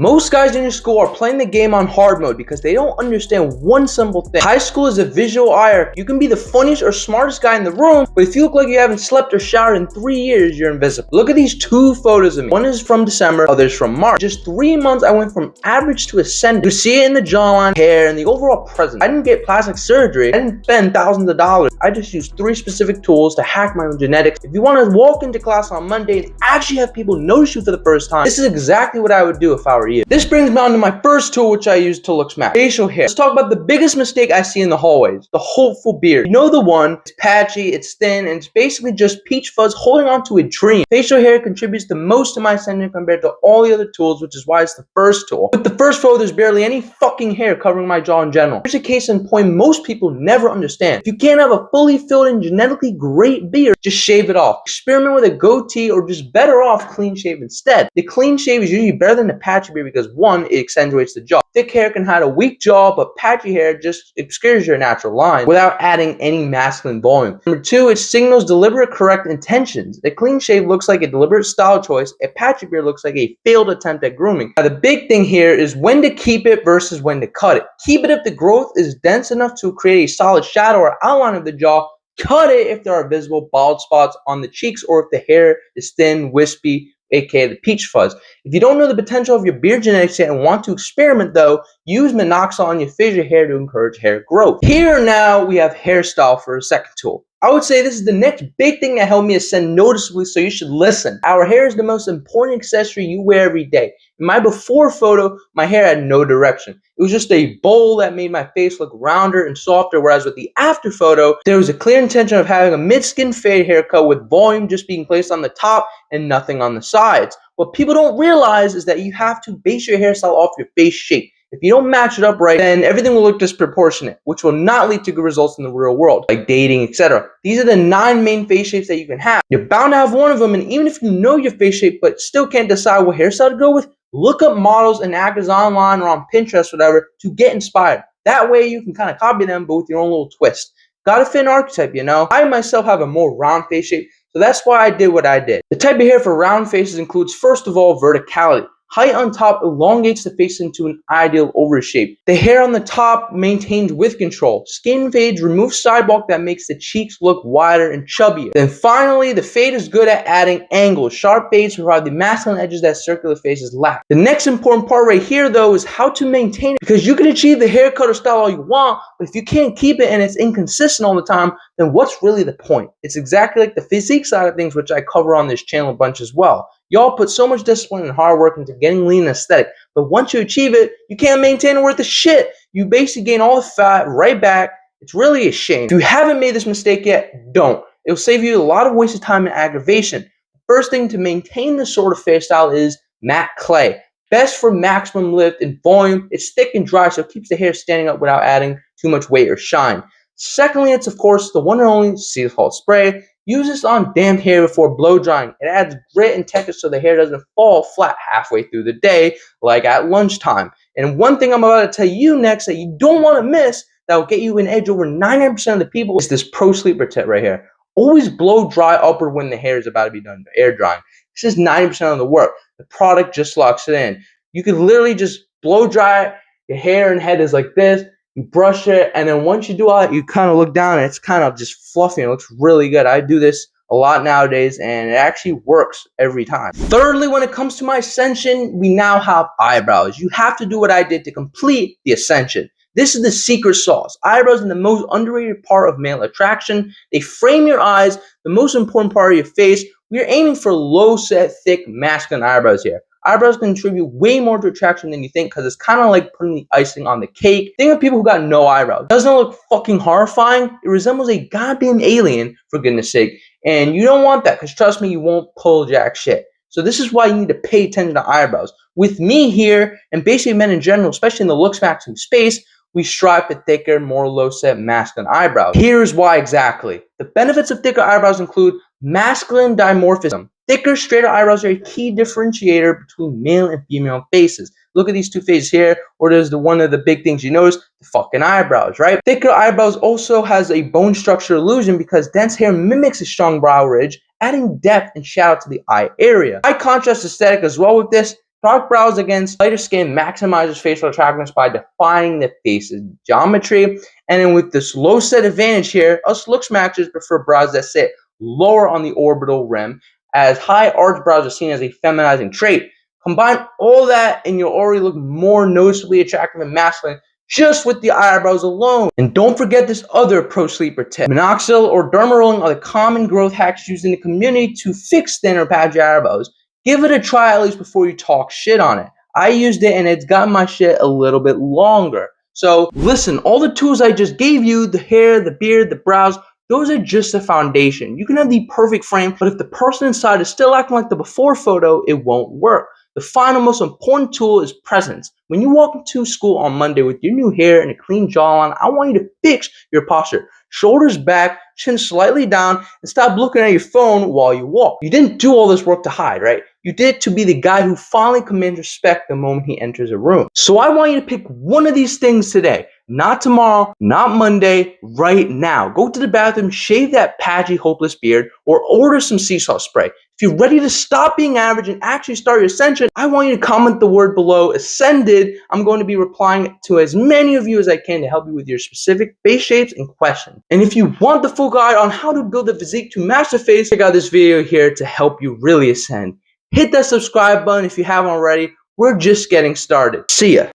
Most guys in your school are playing the game on hard mode because they don't understand one simple thing. High school is a visual ire. You can be the funniest or smartest guy in the room, but if you look like you haven't slept or showered in 3 years, you're invisible. Look at these two photos of me. One is from December, other's from March. Just 3 months, I went from average to ascendant. You see it in the jawline, hair, and the overall presence. I didn't get plastic surgery. I didn't spend thousands of dollars. I just used 3 specific tools to hack my own genetics. If you want to walk into class on Monday and actually have people notice you for the first time, this is exactly what I would do if I were you. This brings me on to my first tool, which I use to Looksmaxx. Facial hair. Let's talk about the biggest mistake I see in the hallways. The hopeful beard. You know the one. It's patchy, it's thin, and it's basically just peach fuzz holding on to a dream. Facial hair contributes the most to my ascension compared to all the other tools, which is why it's the first tool. With the first photo, there's barely any fucking hair covering my jaw in general. Here's a case in point most people never understand. If you can't have a fully filled and genetically great beard, just shave it off. Experiment with a goatee, or just better off clean shave instead. The clean shave is usually better than the patchy beard because one, it accentuates the jaw. Thick hair can hide a weak jaw, but patchy hair just obscures your natural line without adding any masculine volume. Number two, it signals deliberate correct intentions. A clean shave looks like a deliberate style choice. A patchy beard looks like a failed attempt at grooming. Now, the big thing here is when to keep it versus when to cut it. Keep it if the growth is dense enough to create a solid shadow or outline of the jaw. Cut it if there are visible bald spots on the cheeks or if the hair is thin, wispy, aka the peach fuzz. If you don't know the potential of your beard genetics yet and want to experiment though, use minoxidil on your facial hair to encourage hair growth. Here now we have hairstyle for a second tool. I would say this is the next big thing that helped me ascend noticeably, so you should listen. Our hair is the most important accessory you wear every day. In my before photo, my hair had no direction. It was just a bowl that made my face look rounder and softer, whereas with the after photo, there was a clear intention of having a mid-skin fade haircut with volume just being placed on the top and nothing on the sides. What people don't realize is that you have to base your hairstyle off your face shape. If you don't match it up right, then everything will look disproportionate, which will not lead to good results in the real world, like dating, etc. These are the 9 main face shapes that you can have. You're bound to have one of them, and even if you know your face shape but still can't decide what hairstyle to go with, look up models and actors online or on Pinterest, whatever, to get inspired. That way you can kind of copy them, but with your own little twist. Gotta fit an archetype, you know? I myself have a more round face shape, so that's why I did what I did. The type of hair for round faces includes, first of all, verticality. Height on top elongates the face into an ideal oval shape. The hair on the top maintains width control. Skin fades remove sidewalk that makes the cheeks look wider and chubbier. Then finally, the fade is good at adding angles. Sharp fades provide the masculine edges that circular faces lack. The next important part right here though is how to maintain it, because you can achieve the haircut or style all you want, but if you can't keep it and it's inconsistent all the time, then what's really the point? It's exactly like the physique side of things, which I cover on this channel a bunch as well. Y'all put so much discipline and hard work into getting lean and aesthetic, but once you achieve it, you can't maintain it worth a shit. You basically gain all the fat right back. It's really a shame. If you haven't made this mistake yet, don't. It'll save you a lot of wasted time and aggravation. The first thing to maintain this sort of hairstyle is matte clay. Best for maximum lift and volume. It's thick and dry, so it keeps the hair standing up without adding too much weight or shine. Secondly, it's of course the one and only sea salt spray. Use this on damp hair before blow drying. It adds grit and texture so the hair doesn't fall flat halfway through the day, like at lunchtime. And one thing I'm about to tell you next that you don't want to miss that will get you an edge over 99% of the people is this pro sleeper tip right here. Always blow dry upward when the hair is about to be done air drying. This is 90% of the work. The product just locks it in. You can literally just blow dry. Your hair and head is like this. You brush it, and then once you do all that, you kind of look down and it's kind of just fluffy and it looks really good. I do this a lot nowadays and it actually works every time. Thirdly, when it comes to my ascension, we now have eyebrows. You have to do what I did to complete the ascension. This is the secret sauce. Eyebrows are the most underrated part of male attraction. They frame your eyes, the most important part of your face. We are aiming for low set, thick, masculine eyebrows here. Eyebrows contribute way more to attraction than you think because it's kind of like putting the icing on the cake. Think of people who got no eyebrows. Doesn't it look fucking horrifying? It resembles a goddamn alien, for goodness sake. And you don't want that because trust me, you won't pull jack shit. So this is why you need to pay attention to eyebrows. With me here, and basically men in general, especially in the Looksmaxxing space, we strive for thicker, more low-set masculine eyebrows. Here's why exactly. The benefits of thicker eyebrows include masculine dimorphism. Thicker, straighter eyebrows are a key differentiator between male and female faces. Look at these two faces here, or there's one of the big things you notice, the fucking eyebrows, right? Thicker eyebrows also has a bone structure illusion because dense hair mimics a strong brow ridge, adding depth and shadow to the eye area. Eye contrast aesthetic as well with this. Dark brows against lighter skin maximizes facial attractiveness by defining the face's geometry. And then with this low set advantage here, us Looksmaxxers prefer brows that sit lower on the orbital rim, as high arch brows are seen as a feminizing trait. Combine all that and you'll already look more noticeably attractive and masculine just with the eyebrows alone. And don't forget this other pro sleeper tip. Minoxidil or derma rolling are the common growth hacks used in the community to fix thin or patchy eyebrows. Give it a try at least before you talk shit on it. I used it and it's gotten my shit a little bit longer. So listen, all the tools I just gave you, the hair, the beard, the brows, those are just the foundation. You can have the perfect frame, but if the person inside is still acting like the before photo, it won't work. The final most important tool is presence. When you walk into school on Monday with your new hair and a clean jawline, I want you to fix your posture. Shoulders back, chin slightly down, and stop looking at your phone while you walk. You didn't do all this work to hide, right? You did it to be the guy who finally commands respect the moment he enters a room. So I want you to pick one of these things today. Not tomorrow, not Monday, right now. Go to the bathroom, shave that patchy, hopeless beard, or order some sea salt spray. If you're ready to stop being average and actually start your ascension, I want you to comment the word below, ascended. I'm going to be replying to as many of you as I can to help you with your specific face shapes and questions. And if you want the full guide on how to build a physique to match the face, check out this video here to help you really ascend. Hit that subscribe button if you haven't already. We're just getting started. See ya.